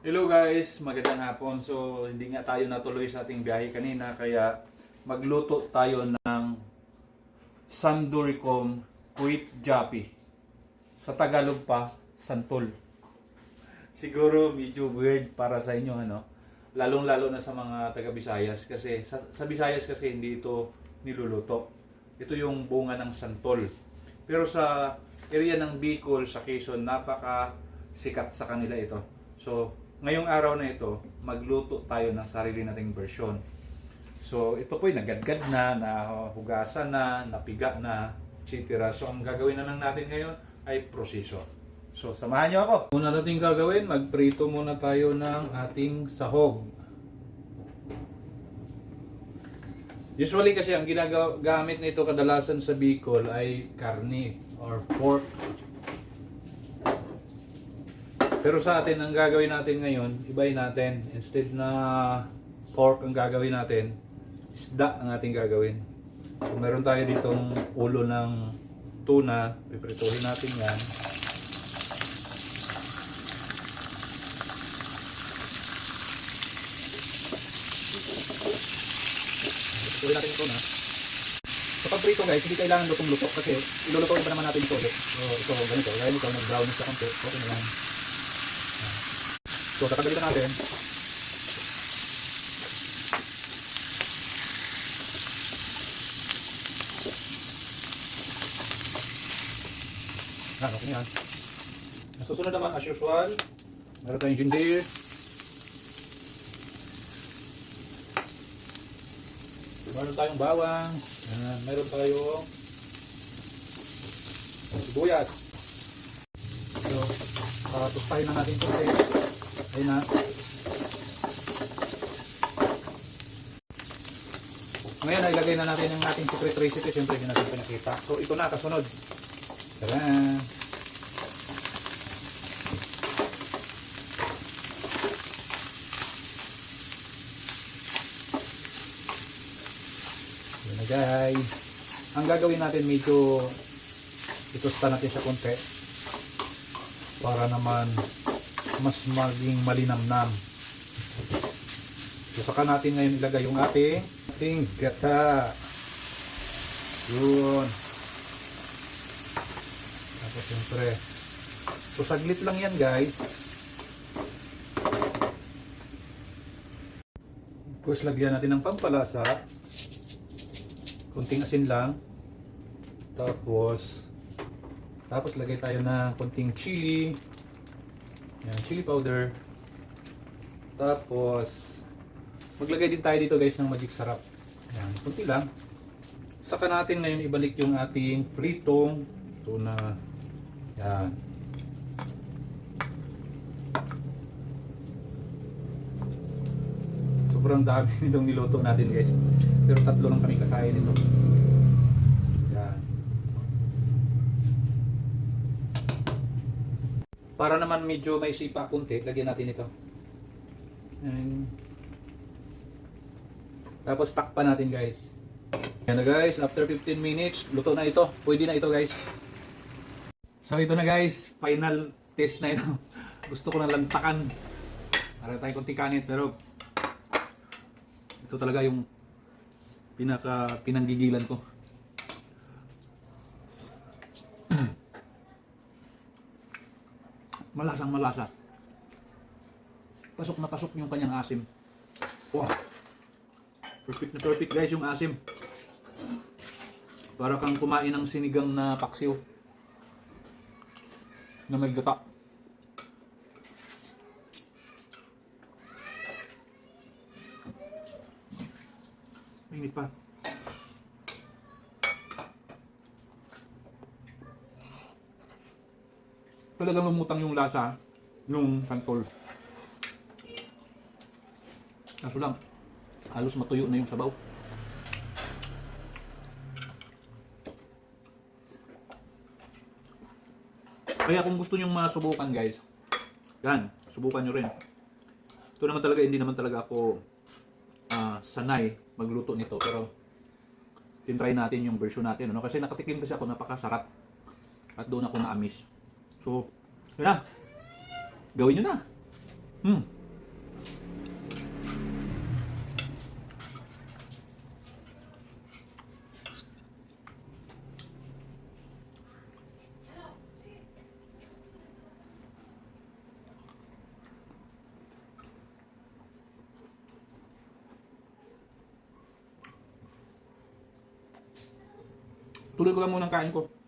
Hello guys, magandang hapon. So, hindi nga tayo natuloy sa ating biyahe kanina kaya magluto tayo ng Sanduricom with Japi. Sa Tagalog pa, santol. Siguro medyo weird para sa inyo ano. Lalong-lalo na sa mga taga Visayas kasi sa Visayas kasi hindi ito niluluto. Ito yung bunga ng santol. Pero sa area ng Bicol, sa Quezon, napaka sikat sa kanila ito. So, ngayong araw na ito, magluto tayo ng sarili nating version. So, ito po'y nagadgad na, nahugasan na, napiga na, etc. So, ang gagawin na lang natin ngayon ay proseso. So, samahan nyo ako. Una natin gagawin, magprito muna tayo ng ating sahog. Usually kasi ang ginagamit nito kadalasan sa Bicol ay karne or pork. Pero sa atin, ang gagawin natin ngayon, ibahin natin. Instead na pork ang gagawin natin, isda ang ating gagawin. So, meron tayo ditong ulo ng tuna. Piprituhin natin yan. Piprituhin natin ito na. Sa pagprito guys, hindi kailangan lutong-luto kasi ilulutuin pa naman natin ito. So, ito ganito. Kaya ito, nag-brownish sa konti. Okay na lang. So, tatanggalin na natin. Okay na yan. Susunod naman, as usual, meron tayong ginger. Meron tayong bawang. Meron tayong sibuyas. So, tustahin na natin ito. Ayun na. Ngayon, ilagay na natin yung ating secret recipe. Siyempre, hindi natin pinakita. So, ito na, kasunod. Tara! Yun na guys. Ang gagawin natin, medyo itusta natin sa konti. Para naman mas maging malinamnam. So, saka natin ngayon ilagay yung ating gata. Yun. Tapos siyempre. So, saglit lang yan guys. Tapos lagyan natin ng pampalasa. Kunting asin lang. Tapos lagay tayo ng kunting chili. Yan, chili powder. Tapos maglagay din tayo dito guys ng magic sarap. Yan, kunti lang. Saka natin ngayon ibalik yung ating pritong tuna. Yan. Sobrang dami nitong niluto natin guys. Pero tatlo lang kami kakain nito. Yan. Para naman medyo may sipa kunti, lagyan natin ito. Yan. Tapos takpan natin guys. Yan na guys, after 15 minutes, luto na ito. Pwede na ito guys. So ito na guys, final test na ito. Gusto ko na lantakan. Para tayo kunti kanin, pero ito talaga yung pinanggigilan ko. Malasang malasa. Pasok na pasok yung kanyang asim. Wow. Perfect na perfect guys yung asim. Para kang kumain ng sinigang na paksiw. Na may gata. Mainit pa. Talagang lumutang yung lasa nung santol. Kaso lang, halos matuyo na yung sabaw. Kaya kung gusto nyo masubukan guys, yan, subukan nyo rin. Ito naman talaga, hindi naman talaga ako sanay magluto nito. Pero, tinry natin yung version natin. Ano? Kasi nakatikim kasi ako, napakasarap. At doon ako na-amiss. So, yun na. Gawin nyo na. Hmm. Tuloy ko lang muna ang kain ko.